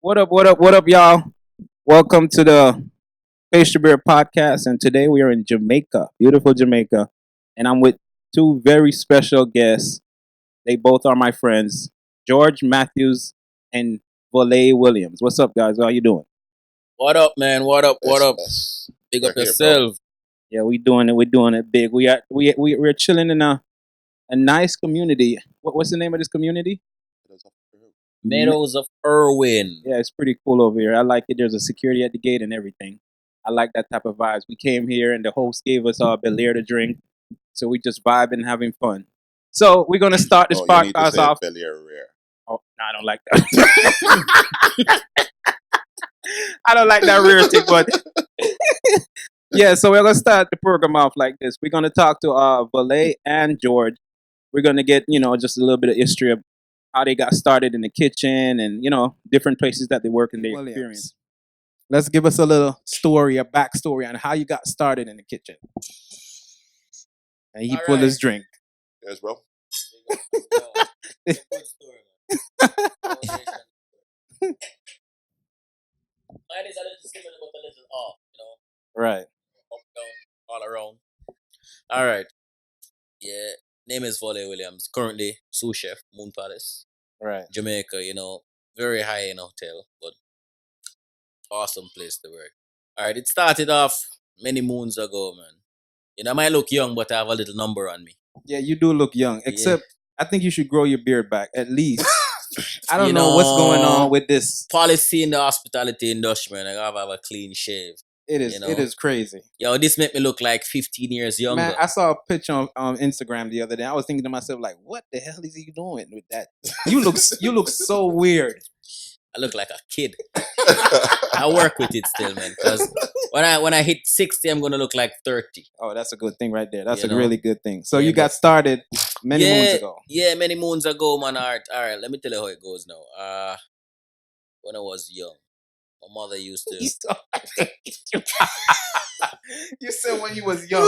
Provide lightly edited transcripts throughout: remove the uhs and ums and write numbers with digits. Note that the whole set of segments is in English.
What up, what up, what up, y'all? Welcome to the Pastry Bear podcast. And today we are in Jamaica, beautiful Jamaica. And I'm with two very special guests. They both are my friends, George Matthews and Volae Williams. What's up, guys? How you doing? What up, man? What up? What Bless, up? bless. Big We're up here, bro. yourself. Yeah, we doing it. We're doing it big. We're chilling in a nice community. What's the name of this community? Me- Meadows of Irwin. Yeah, it's pretty cool over here. I like it. There's a security at the gate and everything. I like that type of vibes. We came here and the host gave us a Belair to drink. So we just vibing, having fun. So we're gonna start this No, you need to podcast say off. Belly or Rare. Oh, no, I don't like that. I don't like that rear thing, but yeah. So we're gonna start the program off like this. We're gonna talk to Valet and George. We're gonna get just a little bit of history of how they got started in the kitchen and different places that they work and their experience. Let's give us a little story, a backstory on how you got started in the kitchen. And he All pulled right. his drink. Yes, bro. Good story, man. Mine is a little similar, but a little off. Right. Up, down, all around. All right. Yeah. Name is Volae Williams. Currently sous chef, Moon Palace, Right. Jamaica. Very high in hotel, but awesome place to work. All right. It started off many moons ago, man. I might look young, but I have a little number on me. Yeah, you do look young. Yeah. Except I think you should grow your beard back at least. I don't know what's going on with this. Policy in the hospitality industry, man. I gotta have a clean shave. It is it is crazy. Yo, this make me look like 15 years younger. Man, I saw a picture on Instagram the other day. I was thinking to myself, like, what the hell is he doing with that? You look so weird. I look like a kid. I work with it still, man. Because when I hit 60, I'm gonna look like 30. Oh, that's a good thing right there. That's You a know? really good thing. So Yeah, you got but- started many moons ago. Yeah, many moons ago, man. All right. Let me tell you how it goes now. When I was young, my mother used to. You said when you was young.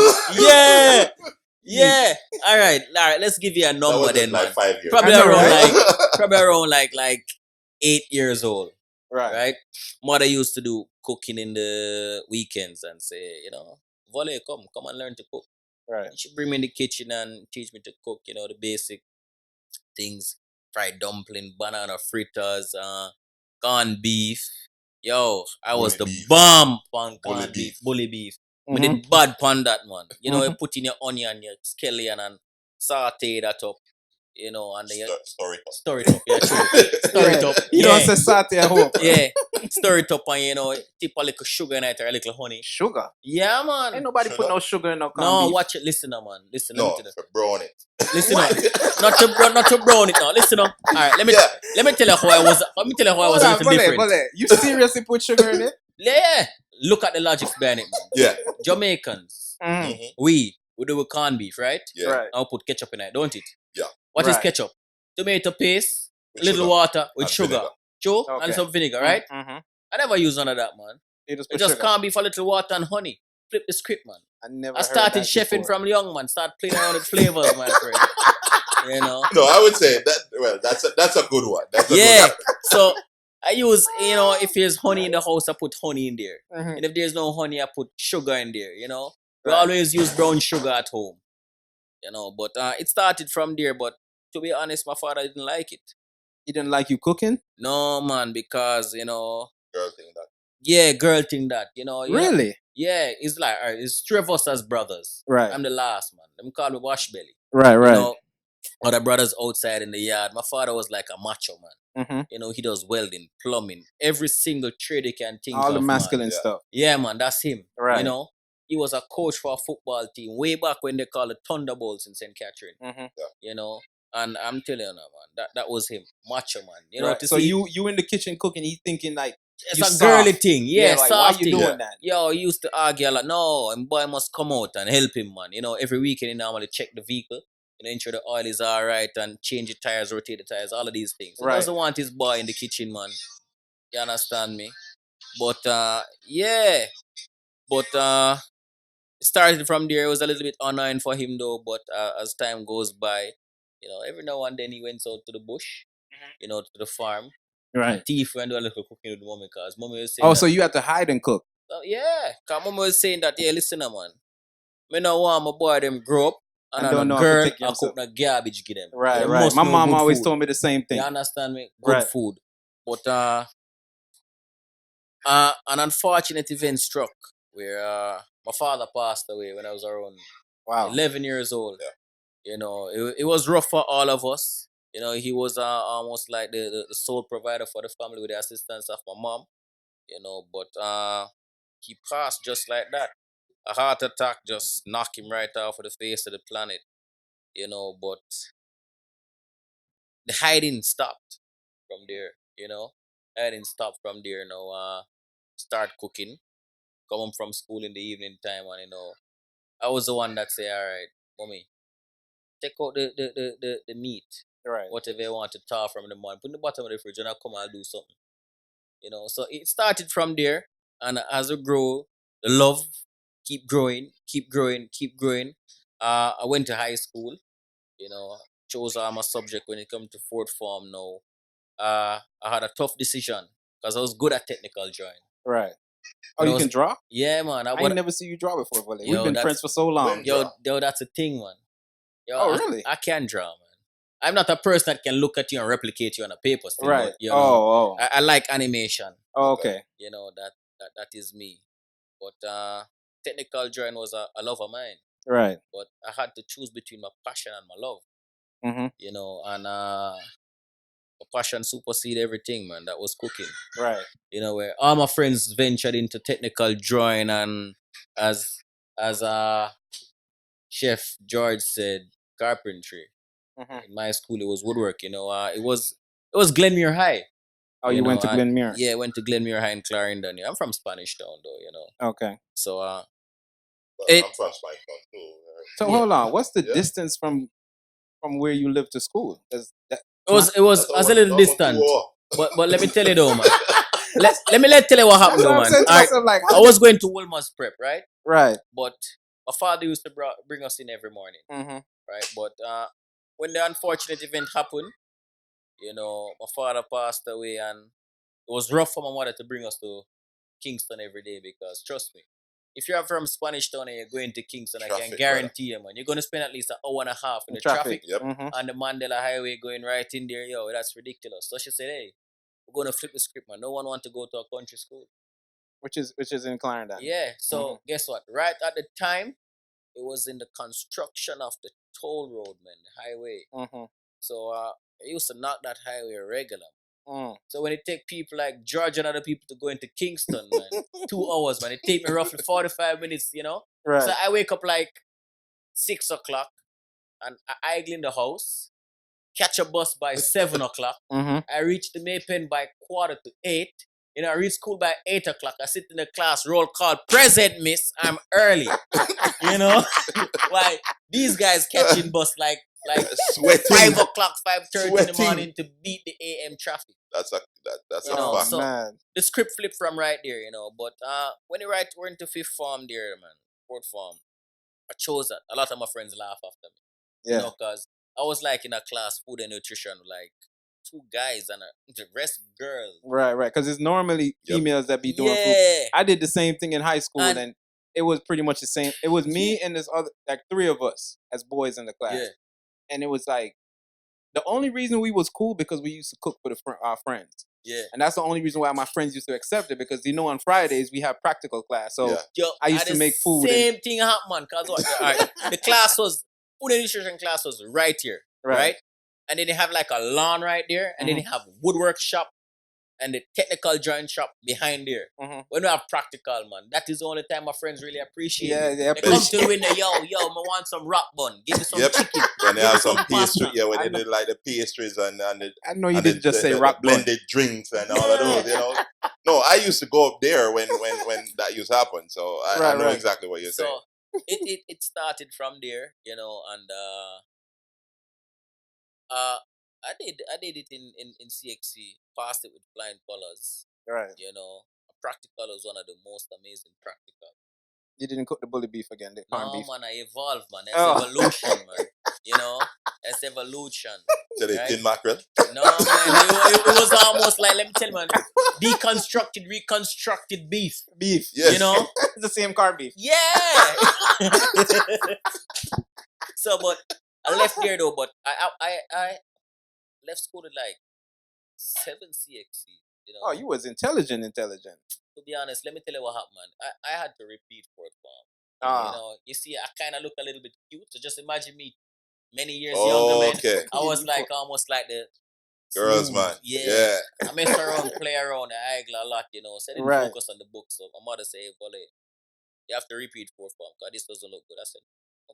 Yeah. All right. Let's give you a That number was then, like man. 5 years. Probably I know, around right? probably around like 8 years old. Right. Right? Mother used to do cooking in the weekends and say, Volae, come and learn to cook. Right. And she bring me in the kitchen and teach me to cook, the basic things, fried dumpling, banana fritters, corned beef. Yo, I was Bully the beef. bomb on Bully corned beef, beef. bully beef. Mhm. We did bad pan that, man. You Mhm. put in your onion, your scallion and saute that up, and then you Story. stir it up. Yeah, true. Stir it up. You don't say satay at home. Yeah, stir it up and tip a little sugar in it or a little honey. Sugar. Yeah, man. Ain't nobody put Sugar? no sugar in no corned No, beef. watch it. Listen, now, man. Listen. No, Let me tell for brown it. you. Listen, now. Not to brown it now. Listen, now. All right, let me tell you how I was. Let me tell you how I was a little different. Volae. You seriously put sugar in it? Yeah, look at the logic behind it, man. Yeah. Jamaicans, Mm. Mhm. we do with corned beef, right? Yeah. Right. I'll put ketchup in it, don't it? Yeah. What is Right. ketchup? Tomato paste, With little sugar water with and sugar, vinegar. true, Okay. and some vinegar, right? Mm-hmm. I never use none of that, man. You just I put just sugar. corned beef, a little water and honey. Flip the script, man. I never. I heard started that chefing before. from young, man. Start playing around with flavors, my friend. No, I would say that. Well, that's a good one. That's a Yeah. good So I use, if there's honey in the house, I put honey in there. Mhm. And if there's no honey, I put sugar in there, We Right. always use brown sugar at home. But it started from there. But to be honest, my father didn't like it. He didn't like you cooking? No, man, because, girl thing. That. yeah, girl thing that, Really? Yeah, it's like, all right, it's three of us as brothers. Right. I'm the last, man. Them call me wash belly. Right. Right. Other brothers outside in the yard. My father was like a macho man. Mm-hmm. He does welding, plumbing, every single trade he can think All of. the masculine man. Yeah. stuff. Yeah, man, that's him. Right. He was a coach for a football team way back when they called it Thunderbolts in St. Catherine. Mm-hmm. And I'm telling you now, man, that was him, macho man. Right. To So see, you in the kitchen cooking, he thinking like it's you a soft. girly thing, yeah, like, soft why you thing. doing that? Yo, he used to argue a lot. No, and boy must come out and help him, man. Every weekend he normally check the vehicle, ensure the oil is all right and change the tires, rotate the tires, all of these things. He Right. doesn't want his boy in the kitchen, man. You understand me? But yeah, but it started from there. It was a little bit annoying for him though. But as time goes by, every now and then he went out to the bush, to the farm. Right. Thief and do a little cooking with mommy, cause mommy was saying. Oh, so you have to hide and cook. Yeah, cause mommy was saying that. Yeah, listen, man. Me no want my boy them grow up and don't a know how to girl take I himself. cook no garbage give them. Right, They right. must My know mom good always food. told me the same thing. You understand me? Good Right. food. But an unfortunate event struck where my father passed away when I was around Wow. 11 years old. Yeah. You know, it was rough for all of us. You know, he was almost like the sole provider for the family with the assistance of my mom. You know, but he passed just like that. A heart attack just knocked him right off of the face of the planet. You know, but the hiding stopped from there. You know, hiding stopped from there. You know, start cooking, come home from school in the evening time, and you know, I was the one that say, "All right, mommy, take out the meat, Right. whatever you want to thaw from the morning, put in the bottom of the fridge, and I'll come and do something." You know, so it started from there, and as we grow, the love keep growing, keep growing, keep growing. I went to high school. You know, chose my subject when it come to fourth form. Now, I had a tough decision because I was good at technical drawing. Right. Oh, When I you was, can draw? yeah, man. I ain't never see you draw before, Volae. Yo, We've been that's- friends for so long. When- Yo, that's a thing, man. Yo, Oh, really? I can draw, man. I'm not a person that can look at you and replicate you on a paper still, Right. but, you know, Oh. I like animation. Oh, okay. You know, that is me. But technical drawing was a love of mine. Right. But I had to choose between my passion and my love. Mm-hmm. You know, and my passion superseded everything, man. That was cooking. Right. You know, where all my friends ventured into technical drawing, and as Chef George said, carpentry. Mm-hmm. In my school, it was woodwork. You know, it was Glenmuir High. Oh, you went know, to Glenmuir? Yeah, I went to Glenmuir High in Clarendon. Yeah, I'm from Spanish Town, though. You know. Okay. So Well, It- I'm from Spike Town too. So Yeah. hold on. What's the Yeah. distance from where you live to school? Is that it was That's a little distant. But let me tell you though, man. let me tell you what happened That's what though, I'm man. saying to Alright, myself, like, I was going to Wolmer's prep, right? right. But my father used to bring us in every morning, Mm-hmm. right? But when the unfortunate event happened, you know, my father passed away, and it was rough for my mother to bring us to Kingston every day, because trust me, if you're from Spanish Town and you're going to Kingston, I can Traffic, guarantee you, man, you're going to spend at least an hour and a half in the traffic Yep. Mm-hmm. on the Mandela Highway going right in there. Yo, that's ridiculous. So she said, hey, we're going to flip the script, man. No one want to go to a country school. Which is in Clarendon. Yeah, so guess what? Right at the time, it was in the construction of the toll road, man, the highway. Mm-hmm. So I used to knock that highway regular. Mm. So when it take people like George and other people to go into Kingston, man, 2 hours, man, it take me roughly 45 minutes, you know? Right. So I wake up like 6 o'clock, and I idle in the house, catch a bus by 7 o'clock. Mm-hmm. I reach the Maypen by 7:45. You know, I reach school by 8 o'clock. I sit in the class, roll call, present, miss, I'm early. You know? Like, these guys catching bus like Sweating. 5 o'clock, 5:30 in the Sweating. morning to beat the AM traffic. That's a You know, fact. so- Man. The script flipped from right there, you know. But when you we're into fifth form there, man, fourth form, I chose that. A lot of my friends laugh after me. Yeah. You know, because I was like in a class, food and nutrition, like 2 guys and the rest girls. Right. Because it's normally Yep. females that be doing food. Yeah. I did the same thing in high school, And- and it was pretty much the same. It was me and this other, like 3 of us as boys in the class, Yeah. and it was like the only reason we was cool because we used to cook for our friends, Yeah. and that's the only reason why my friends used to accept it, because on Fridays we have practical class, so Yeah. Yo, I used and to the make food Same thing happened, man. Cause what? Alright, the class was food and nutrition class was right here, right? And then they have like a lawn right there, and then they have woodwork shop and the technical drawing shop behind there. Mhm. When we have practical, man, that is the only time my friends really appreciate Yeah, it. they They come appreciate to the window, yo, I want some rock bun. Give me some Yep. chicken. When they Give me have some some pastry, pasta. yeah, when I they know. did like the pastries and the I know you and didn't just say the rock blend. blended drinks and all of those, you know. No, I used to go up there when that used to happen, so I know Right. exactly what you're saying. So it started from there, you know, and I did it in CXC, passed it with flying colors. Right. You know, practical was one of the most amazing practical. You didn't cook the bully beef again, the corned No, beef. man, I evolved, man. It's Oh. evolution, man. You know, That's evolution. So they Right? tin mackerel. No, man. It was almost like, let me tell you, man, deconstructed, reconstructed beef. Beef. Yes. You know? It's the same car beef. Yeah. So, but I left there though. But I left school at like 7 CXC. You know. Oh, you was intelligent. To be honest, let me tell you what happened, man. I had to repeat fourth form. You Ah. know, you see, I kind of look a little bit cute. So just imagine me many years younger, man. Okay. I was like almost like the Girls, smooth. man. Yeah. I mess around, play around, I idle a lot, you know. So I didn't Right. focus on the book. So my mother said, hey, Volae, you have to repeat fourth form because this doesn't look good. I said,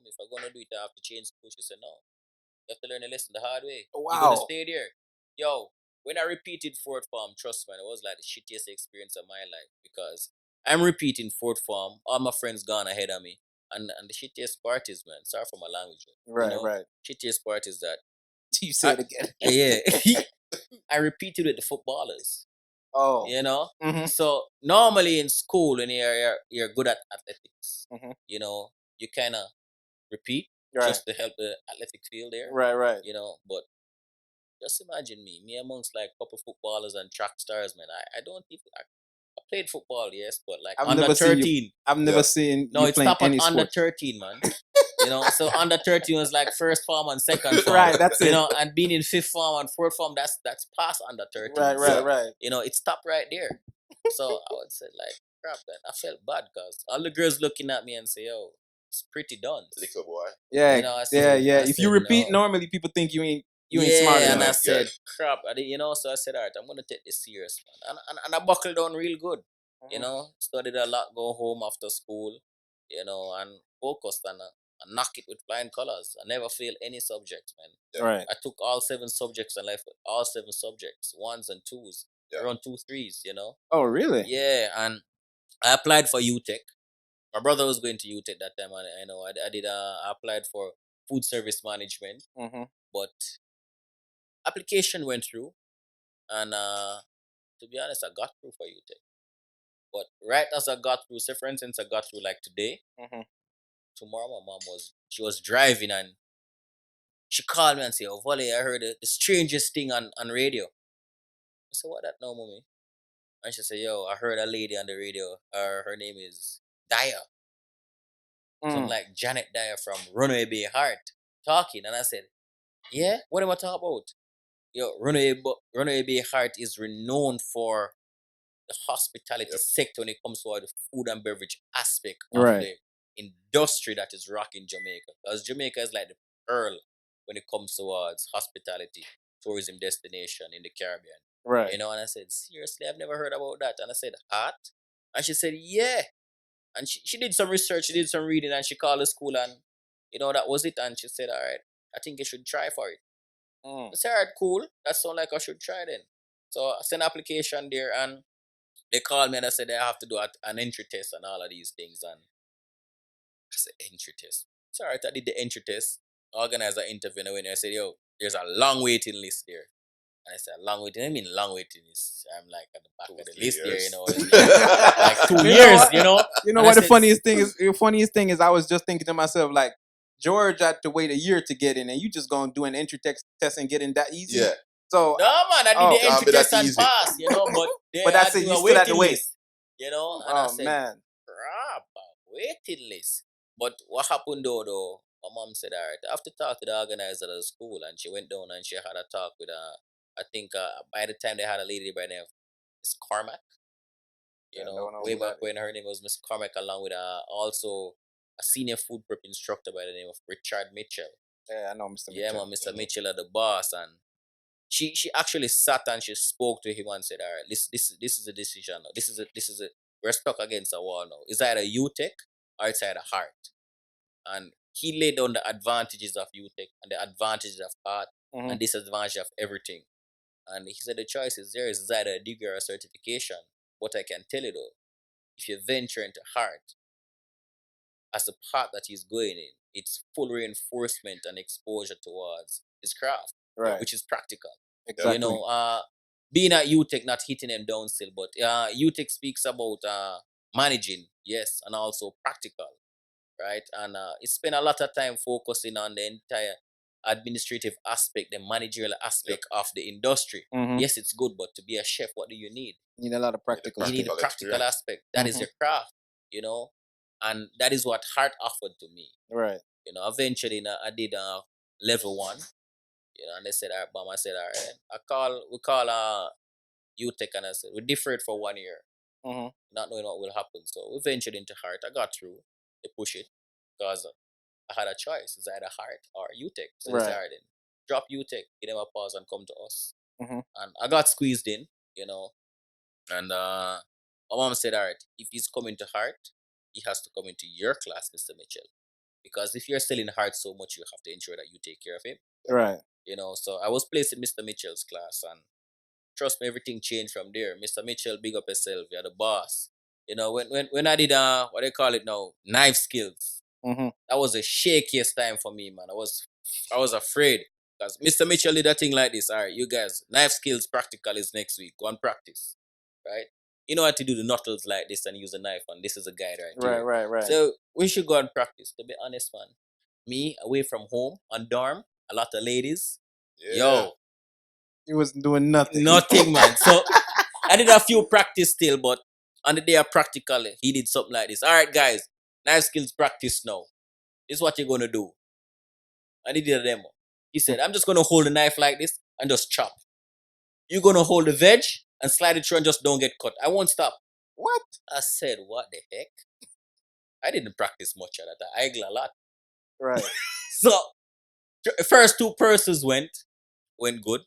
if I'm going to do it, I have to change school. She said, no. You have to learn a lesson the hard way. Wow. You're going to stay there. Yo, when I repeated fourth form, trust me, it was like the shittiest experience of my life because I'm repeating fourth form. All my friends gone ahead of me. And the shittiest part is, man, sorry for my language. Right, you know, right. Shittiest part is that. You say it again. Yeah. I repeated with the footballers. Oh. You know? Mm-hmm. So normally in school, when you're good at athletics, Mhm. you know, you kind of repeat Right. just to help the athletic field there. Right. You know, but just imagine me amongst like a couple footballers and track stars, man. I don't even. I played football, yes, but like I've under never seen you- 13. I've never seen No, you it playing stopped at any under sport. 13, man. You know, so under 13 was like first form and second form. Right, that's You it. know, and being in fifth form and fourth form, that's past under 13. Right, So, right. you know, it stopped right there. So I would say like, crap, man. I felt bad because all the girls looking at me and say, yo, it's pretty done. Little boy. Yeah, You know, I said, yeah. I If said, you repeat, no. normally people think you ain't smart And enough. I said, crap. You know, so I said, all right, I'm going to take this serious, man. And I buckled down real good. You know, studied a lot, go home after school, you know, and focused and knock it with flying colors. I never failed any subjects, man. Right. I took all 7 subjects and left with all 7 subjects, ones and twos, around 2 3s, you know. Oh, really? Yeah, and I applied for UTech. My brother was going to UTech that time, and I know I did. I applied for food service management, Mm-hmm. but application went through, and to be honest, I got through for UTech. But right as I got through, say for instance, I got through like today. Mm-hmm. Tomorrow, my mom was driving and she called me and said, "Oh, Volae, I heard the strangest thing on radio." I said, "What that now, mommy?" And she said, "Yo, I heard a lady on the radio. Her name is Dyer. Something like Janet Dyer from Runaway Bay Heart talking." And I said, "Yeah, what am I talking about?" Yo, Runaway Bay Heart is renowned for the hospitality sector when it comes to the food and beverage aspect of the industry that is rocking Jamaica. Because Jamaica is like the pearl when it comes towards hospitality, tourism destination in the Caribbean. Right. You know, and I said, seriously, I've never heard about that. And I said, hot? And she said, yeah. And she did some research, she did some reading, and she called the school and, you know, that was it. And she said, all right, I think you should try for it. I said, all right, cool. That sounds like I should try then. So I sent an application there and they called me and I said they have to do an entry test and all of these things. And I said, entry test. It's all right, I did the entry test, organized an interview, and I went there. I said, yo, there's a long waiting list there. And I said, long waiting? I mean, long waiting list. I'm like at the back of the list there, you know. Like 2 years, you know. You know And what I the said, funniest thing is? The funniest thing is I was just thinking to myself, like, George had to wait a year to get in, and you just gonna do an entry test and get in that easy? Yeah. So no, man, I did the can't entry be that test and easy. pass, you know, but they But had that's to it, do you a still had to waiting wait. list, you know. And I oh said, man. crap, a waiting list. But what happened though, my mom said, all right, I have to talk to the organizer of the school. And she went down and she had a talk with, I think by the time they had a lady by the name of Miss Carmack, you Yeah, know, no, way who back that when her name was Miss Carmack, along with also a senior food prep instructor by the name of Richard Mitchell. Yeah, I know Mr. Yeah, Mitchell. man, Mr. Mitchell are the boss. And she actually sat and she spoke to him and said, all right, this is a decision now. This is a we're stuck against a wall now. It's either UTech or it's either heart. And he laid down the advantages of UTech and the advantages of art and disadvantage of everything. And he said the choice is there. It's either a degree or a certification. What I can tell you though, if you venture into art as the path that he's going in, it's full reinforcement and exposure towards his craft, Right. which is practical. Exactly. You know, being at UTech, not hitting them down still, but UTech speaks about managing, yes, and also practical, right? And it spent a lot of time focusing on the entire administrative aspect, the managerial aspect of the industry. Mhm. Yes, it's good, but to be a chef, what do you need? You need a lot of practical. You need a Practical practical experience. aspect. That is Mhm. your craft, you know, and that is what Heart offered to me. Right. You know, eventually I did level 1. You know, and they said, all right, Mom, I said, all right. We call UTech, and I said, we deferred for 1 year, Mhm. not knowing what will happen. So we ventured into Heart. I got through. They push it because I had a choice. It's either Heart or UTech. So they said, Right. all right, then drop UTech, give them a pause and come to us. Mhm. And I got squeezed in, you know, and my mom said, all right, if he's coming to Heart, he has to come into your class, Mr. Mitchell. Because if you're selling Heart so much, you have to ensure that you take care of him. Right. You know, so I was placed in Mr. Mitchell's class, and trust me, everything changed from there. Mr. Mitchell, big up yourself. You're the boss. You know, when I did what they call it now, knife skills, Mhm. that was the shakiest time for me, man. I was afraid because Mr. Mitchell did a thing like this. All right, you guys, knife skills practical is next week. Go and practice, right? You know how to do the knuckles like this and use a knife, and this is a guide right Right. here. Right. Right. So we should go and practice. To be honest, man, me away from home on dorm, a lot of ladies, Yeah. yo, He wasn't doing nothing. nothing, man. So I did a few practice still, but on the day of practical, he did something like this. All right, guys, knife skills practice now. This is what you're gonna do. And he did a demo. He said, I'm just gonna hold the knife like this and just chop. You're gonna hold the veg and slide it through and just don't get cut. I won't stop. What? I said, what the heck? I didn't practice much of that. I angle a lot. Right. So first 2 persons went good.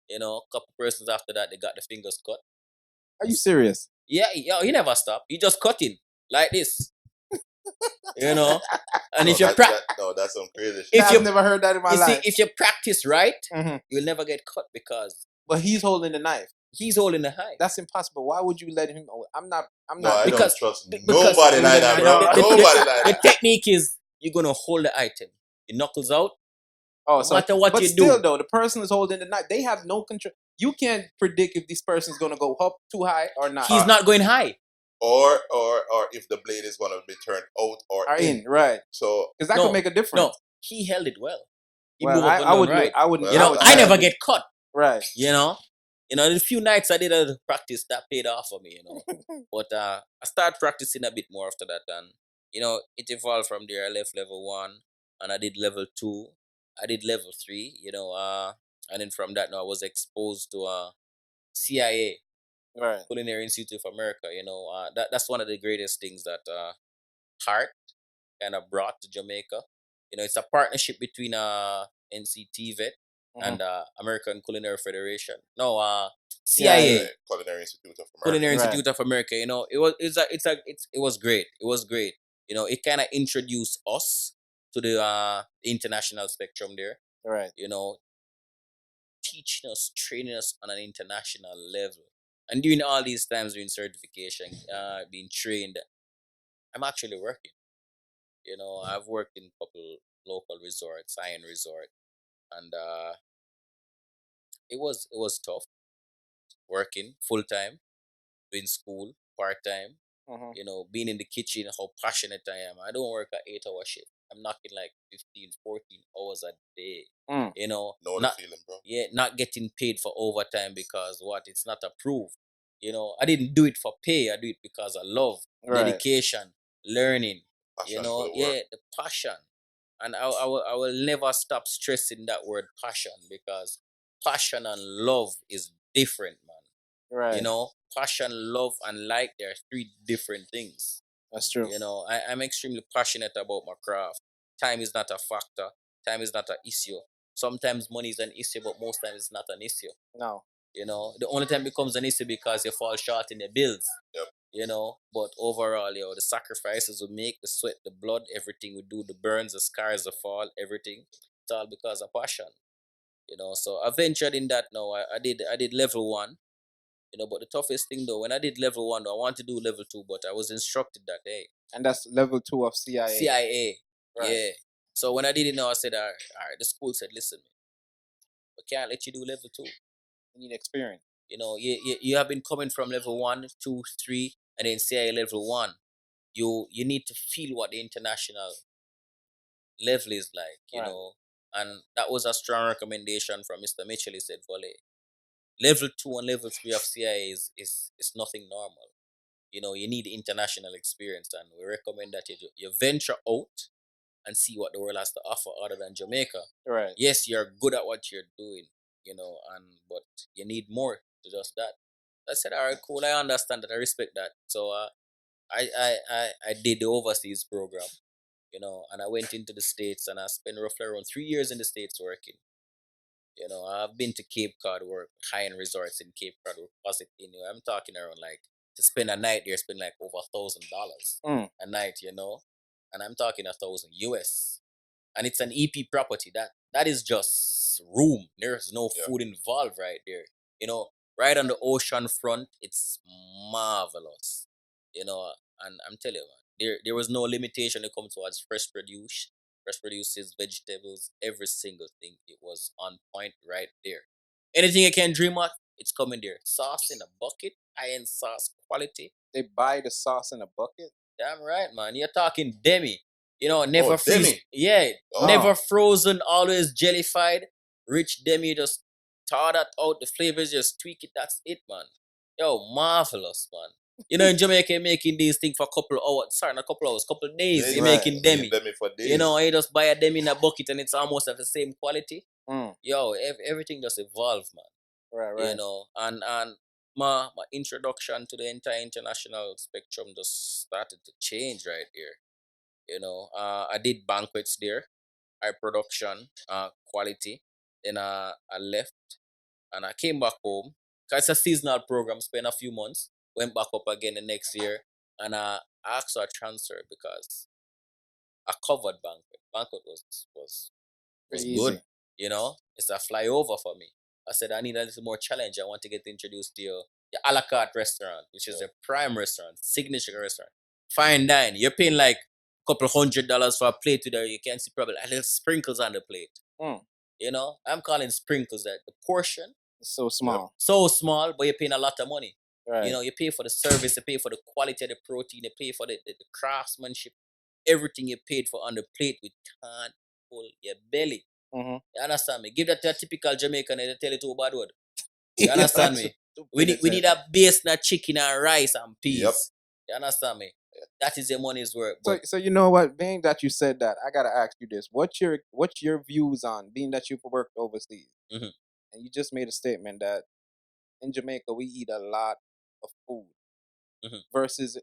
You know, a couple persons after that they got the fingers cut. Are you serious? Yeah, he never stopped. He just cutting like this. You know, and No, if you no, that's some crazy shit. if I've you never heard that in my you see, life. if you practice right, Mhm. you'll never get cut because But he's holding the knife. he's holding the high. That's impossible. Why would you let him? I'm not. No, I Because- don't trust because- nobody like that, bro. the- Nobody like The that. technique is you're gonna hold the item. Your knuckles out. Oh, No so matter what but you still, do. though, the person is holding the knife. They have no control. You can't predict if this person is gonna go up too high or not. He's not going high. Or if the blade is gonna be turned out or Are in right So because that No, could make a difference. No, he held it well. He Well, moved up and I down wouldn't. right. I wouldn't. You know, Well, I never wouldn't- get cut. right. You know, the few nights I did a practice that paid off for me. You know, but I started practicing a bit more after that, and you know, it evolved from there. I left level 1, and I did level 2. I did level 3. You know, and then from that, now I was exposed to CIA, Right. Culinary Institute of America. You know, that's one of the greatest things that Heart kind of brought to Jamaica. You know, it's a partnership between NCTVET and American Culinary Federation. No, CIA, Culinary Institute of America. Culinary Right. Institute of America. You know, it was great. It was great. You know, it kind of introduced us to the international spectrum there. Right. You know, teaching us, training us on an international level. And during all these times doing certification, being trained, I'm actually working. You know, I've worked in a couple local resorts, high-end resort, and it was tough working full time, doing school part time. Mhm. You know, being in the kitchen, how passionate I am. I don't work an 8-hour shift. I'm knocking like 15, 14 hours a day. Mm. You know, Know the not feeling, bro. not getting paid for overtime because what? It's not approved. You know, I didn't do it for pay. I do it because I love Right. dedication, learning. Passion You for know, the work. yeah, the passion. And I will never stop stressing that word passion because passion and love is different, man. Right. You know, passion, love, and like, they are 3 different things. That's true. You know, I'm extremely passionate about my craft. Time is not a factor. Time is not an issue. Sometimes money is an issue, but most times it's not an issue. No. You know, the only time it becomes an issue because you fall short in your bills. Yep. You know, but overall, the sacrifices we make, the sweat, the blood, everything we do, the burns, the scars, the fall, everything, it's all because of passion. You know, so I ventured in that now. I did level 1. You know, but the toughest thing though, when I did level 1, though, I wanted to do level 2, but I was instructed that, hey, And that's level 2 of CIA. CIA, Right. yeah. So when I did it now, I said, all right, the school said, listen, we can't let you do level 2. You need experience. You know, you have been coming from level 1, 2, 3, and then CIA level 1. You need to feel what the international level is like, you Right. know. And that was a strong recommendation from Mr. Mitchell. He said, Volae, level 2 and level 3 of CIA is nothing normal. You need international experience, and we recommend that you venture out and see what the world has to offer other than Jamaica. Right. Yes, you're good at what you're doing, but you need more to just that. I said, all right, cool. I understand that. I respect that. So I did the overseas program, and I went into the States, and I spent roughly around 3 years in the States working. I've been to Cape Cod, work high-end resorts in Cape Cod, deposit in. I'm talking around like to spend a night there, spend like over $1,000 a night, and I'm talking 1,000 US, and it's an EP property. That is just room. There's no food involved right there. Right on the ocean front. It's marvelous. And I'm telling you, man, there was no limitation when it comes towards fresh produces, vegetables, every single thing. It was on point right there. Anything you can dream of, it's coming there. Sauce in a bucket, high-end sauce quality. They buy the sauce in a bucket. Damn right, man. You're talking demi. Never freeze. Demi. Yeah, Oh. never frozen, always jellified. Rich demi, just thaw that out. The flavors, just tweak it. That's it, man. Yo, marvelous, man. In Jamaica, you're making these things for a couple of hours. Sorry, not a couple of hours, couple of days. You're making demi. Demi for days. You just buy a demi in a bucket and it's almost at the same quality. Mm. Yo, everything just evolved, man. Right. And my introduction to the entire international spectrum just started to change right here. I did banquets there, high production, quality. Then I left and I came back home. Cause it's a seasonal program, spent a few months, went back up again the next year, and I asked for a transfer because I covered banquet. Banquet was Easy. good. It's a flyover for me. I said I need a little more challenge. I want to get introduced to your a la carte restaurant, which is a prime restaurant, signature restaurant, fine dine. You're paying like a couple $100 for a plate with there. You can see probably a little sprinkles on the plate. Mm. I'm calling sprinkles that the portion. It's so small. So small, but you're paying a lot of money. Right. You pay for the service, you pay for the quality of the protein, you pay for the craftsmanship, everything you paid for on the plate with can't pull your belly. Mm-hmm. You understand me? Give that to a typical Jamaican and they tell it to a bad word. You understand me? We need a base, not chicken and rice and peas. Yep. You understand me? That is your money's work. So you know what? Being that you said that, I gotta ask you this: what's your views on being that you've worked overseas, Mhm. and you just made a statement that in Jamaica we eat a lot of food versus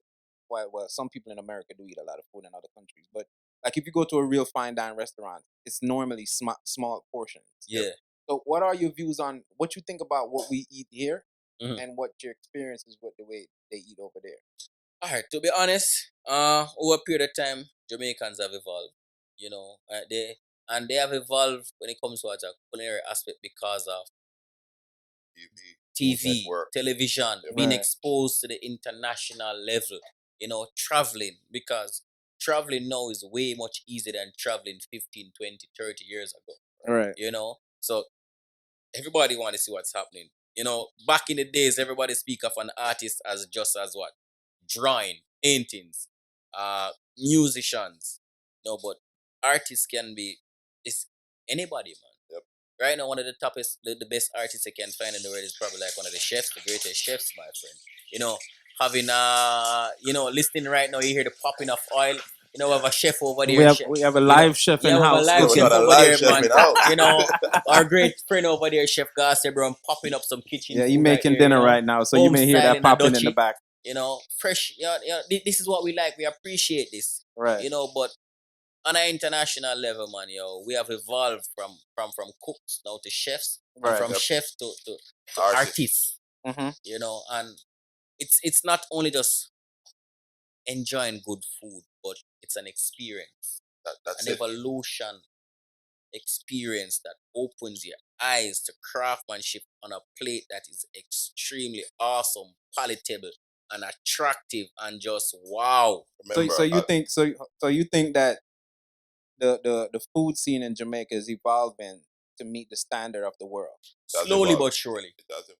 well, some people in America do eat a lot of food in other countries, but like if you go to a real fine dine restaurant, it's normally small portions. Yeah. So what are your views on what you think about what we eat here, Mhm. and what your experience is with the way they eat over there? Alright, to be honest, over a period of time, Jamaicans have evolved. They have evolved when it comes to a culinary aspect because of TV, network. television, Yeah. being Right. exposed to the international level, traveling, because traveling now is way much easier than traveling 15, 20, 30 years ago. Right. So everybody want to see what's happening. Back in the days, everybody speak of an artist as just as what? Drawing, paintings, musicians. But artists can be, it's anybody, man. Yep. Right now, one of the the best artists I can find in the world is probably like one of the chefs, the greatest chefs, my friend. Having listening right now, you hear the popping of oil. We have a chef over there. We have a live chef in we have house. a live We chef got a over live there, chef man. in house. Our great friend over there, Chef Gassebron, popping up some kitchen. Yeah, food he making right there, dinner right now, so you Home may hear style that in a popping in the duchy. back. Fresh. This is what we like. We appreciate this. Right. But on an international level, man, we have evolved from cooks now to chefs, and Right. from Yep. chefs to artists. Mm-hmm. And it's not only just enjoying good food, but it's an experience, That's an it. evolution experience that opens your eyes to craftsmanship on a plate that is extremely awesome, palatable, and attractive, and just wow. Remember, So you think that the food scene in Jamaica is evolving to meet the standard of the world? does Slowly evolve. but surely. It does evolve.